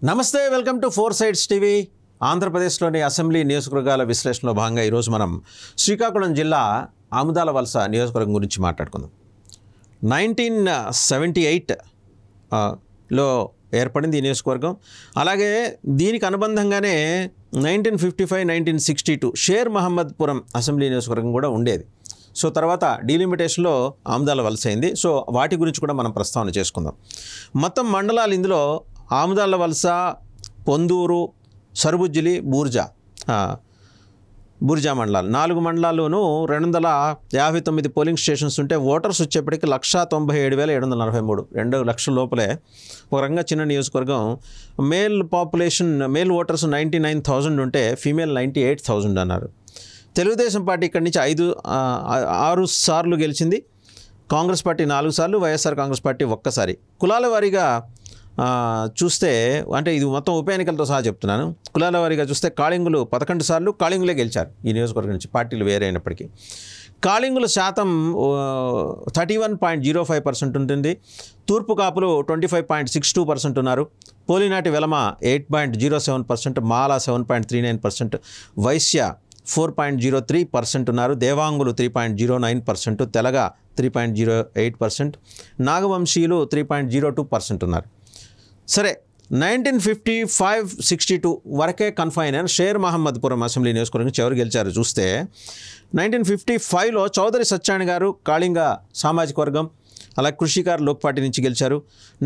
నమస్తే, welcome to four sides TV. ఆంధ్రప్రదేశ్లోని assembly నియోజకవర్గాల విశ్లేషణలో భాగంగా ఈరోజు మనం శ్రీకాకుళం జిల్లా ఆముదాల వలస నియోజకవర్గం గురించి మాట్లాడుకుందాం. 1978లో ఏర్పడింది ఈ నియోజకవర్గం. అలాగే దీనికి అనుబంధంగానే 1955, 1962 షేర్ మహమ్మద్పురం అసెంబ్లీ నియోజకవర్గం కూడా ఉండేది. సో తర్వాత డీలిమిటేషన్లో ఆముదాల వలస అయింది. సో వాటి గురించి కూడా మనం ప్రస్తావన చేసుకుందాం. మొత్తం మండలాలు ఇందులో ఆముదాల వలస, పొందూరు, సరుబుజ్జిలి, బూర్జా మండలాలు 4 మండలాల్లోనూ 259 పోలింగ్ స్టేషన్స్ ఉంటే ఓటర్స్ వచ్చేప్పటికి 197,743, 2 లక్షల లోపలే. ఒక రకంగా చిన్న నియోజకవర్గం. మేల్ ఓటర్స్ 99,000 ఉంటే ఫీమేల్ 98,000 అన్నారు. తెలుగుదేశం పార్టీ ఇక్కడి నుంచి 6 సార్లు గెలిచింది. కాంగ్రెస్ పార్టీ 4 సార్లు, వైఎస్ఆర్ కాంగ్రెస్ పార్టీ 1 సారి. కులాల వారీగా చూస్తే, అంటే ఇది మొత్తం ఉప ఎన్నికలతో సహా చెప్తున్నాను, కులాల వారీగా చూస్తే కాళింగులు 11 సార్లు కాళింగులే గెలిచారు ఈ నియోజకవర్గం నుంచి, పార్టీలు వేరే అయినప్పటికీ. కాళింగుల శాతం 31.05% ఉంటుంది. తూర్పు కాపులు 25.62% ఉన్నారు. పోలినాటి వెలమ 8.07%, మాల 7.39%, వైశ్య 4.03% ఉన్నారు. దేవాంగులు 3.09%, తెలగ 3.08%, నాగవంశీయులు 3.02% ఉన్నారు. సరే, 1955-62 వరకే కన్ఫైన్ అయిన షేర్ మహమ్మద్పురం అసెంబ్లీ నియోజకవర్గం ఎవరు గెలిచారు చూస్తే, 1955లో చౌదరి సత్యనారాయణ గారు కాళింగ సామాజిక వర్గం, అలా కృషికార్ లోక్ పార్టీ నుంచి గెలిచారు.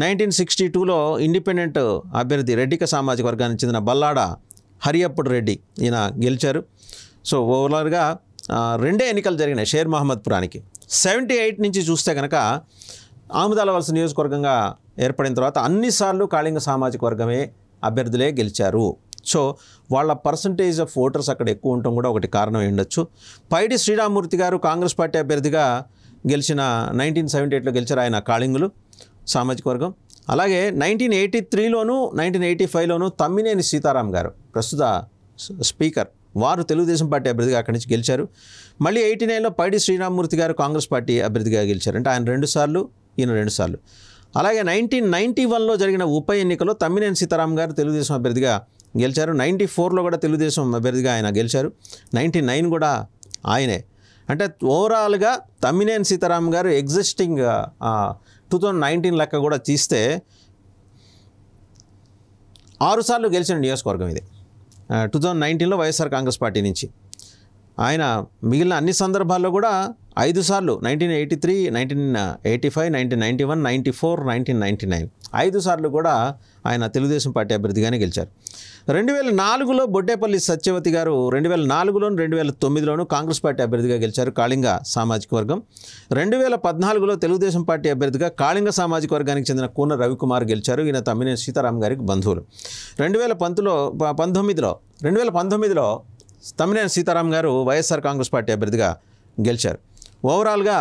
1962లో ఇండిపెండెంట్ అభ్యర్థి రెడ్డిక సామాజిక వర్గానికి చెందిన బల్లాడ హరియప్పుడు రెడ్డి ఈయన గెలిచారు. సో ఓవరాల్గా 2 ఎన్నికలు జరిగినాయి షేర్ మహమ్మద్పురానికి. 78 నుంచి చూస్తే కనుక ఆముదాల వలస నియోజకవర్గంగా ఏర్పడిన తర్వాత అన్నిసార్లు కాళింగ సామాజిక వర్గమే అభ్యర్థులే గెలిచారు. సో వాళ్ళ పర్సంటేజ్ ఆఫ్ ఓటర్స్ అక్కడ ఎక్కువ ఉండటం కూడా ఒకటి కారణం ఉండొచ్చు. పైడి శ్రీరామూర్తి గారు కాంగ్రెస్ పార్టీ అభ్యర్థిగా గెలిచిన 1978లో గెలిచారు. ఆయన కాళింగులు సామాజిక వర్గం. అలాగే 1983లోను 1985లోను తమ్మినేని సీతారాం గారు, ప్రస్తుత స్పీకర్, వారు తెలుగుదేశం పార్టీ అభ్యర్థిగా అక్కడి నుంచి గెలిచారు. మళ్ళీ 89లో పైడి శ్రీరామూర్తి గారు కాంగ్రెస్ పార్టీ అభ్యర్థిగా గెలిచారు. అంటే ఆయన 2 సార్లు, ఈయన 2 సార్లు. అలాగే 1991లో జరిగిన ఉప ఎన్నికలో తమ్మినేని సీతారాం గారు తెలుగుదేశం అభ్యర్థిగా గెలిచారు. 94లో కూడా తెలుగుదేశం అభ్యర్థిగా ఆయన గెలిచారు. 99 కూడా ఆయనే. అంటే ఓవరాల్గా తమ్మినేని సీతారాం గారు ఎగ్జిస్టింగ్ 2019 లెక్క కూడా తీస్తే 6 సార్లు గెలిచిన నియోజకవర్గం ఇది. 2019లో వైఎస్ఆర్ కాంగ్రెస్ పార్టీ నుంచి. ఆయన మిగిలిన అన్ని సందర్భాల్లో కూడా 5 సార్లు, 1983, 1985, 1991, 94, 1999, 5 సార్లు కూడా ఆయన తెలుగుదేశం పార్టీ అభ్యర్థిగానే గెలిచారు. 2004లో బొడ్డేపల్లి సత్యవతి గారు 2004లోను 2009లోను కాంగ్రెస్ పార్టీ అభ్యర్థిగా గెలిచారు, కాళింగ సామాజిక వర్గం. 2014లో తెలుగుదేశం పార్టీ అభ్యర్థిగా కాళింగ సామాజిక వర్గానికి చెందిన కూన రవికుమార్ గెలిచారు. ఈయన తమ్మినేని సీతారాం గారికి బంధువులు. 2019లో తమ్మినేని సీతారాం గారు వైఎస్ఆర్ కాంగ్రెస్ పార్టీ అభ్యర్థిగా గెలిచారు. ఓవరాల్గా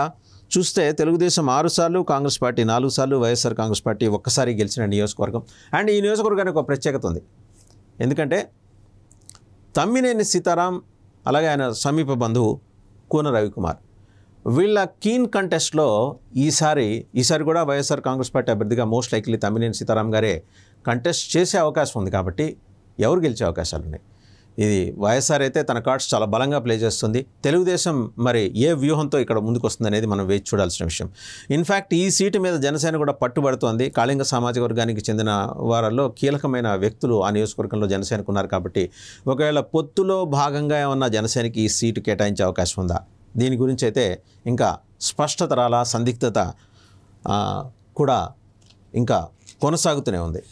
చూస్తే తెలుగుదేశం 6 సార్లు, కాంగ్రెస్ పార్టీ 4 సార్లు, వైఎస్ఆర్ కాంగ్రెస్ పార్టీ 1 సారి గెలిచిన నియోజకవర్గం. అండ్ ఈ నియోజకవర్గానికి ఒక ప్రత్యేకత ఉంది. ఎందుకంటే తమ్మినేని సీతారాం, అలాగే ఆయన సమీప బంధువు కూన రవికుమార్, వీళ్ళ కీన్ కంటెస్ట్లో ఈసారి కూడా వైఎస్ఆర్ కాంగ్రెస్ పార్టీ అభ్యర్థిగా మోస్ట్ లైక్లీ తమ్మినేని సీతారాం గారే కంటెస్ట్ చేసే అవకాశం ఉంది. కాబట్టి ఎవరు గెలిచే అవకాశాలు ఉన్నాయి? ఇది వైఎస్ఆర్ అయితే తన కార్డ్స్ చాలా బలంగా ప్లే చేస్తుంది. తెలుగుదేశం మరి ఏ వ్యూహంతో ఇక్కడ ముందుకు వస్తుంది అనేది మనం వేచి చూడాల్సిన విషయం. ఇన్ఫ్యాక్ట్ ఈ సీటు మీద జనసేన కూడా పట్టుబడుతోంది. కాళింగ సామాజిక వర్గానికి చెందిన వారిలో కీలకమైన వ్యక్తులు ఆ నియోజకవర్గంలో జనసేనకు ఉన్నారు. కాబట్టి ఒకవేళ పొత్తులో భాగంగా ఏమన్నా జనసేనకి ఈ సీటు కేటాయించే అవకాశం ఉందా? దీని గురించి అయితే ఇంకా స్పష్టత రాలా, సందిగ్ధత కూడా ఇంకా కొనసాగుతూనే ఉంది.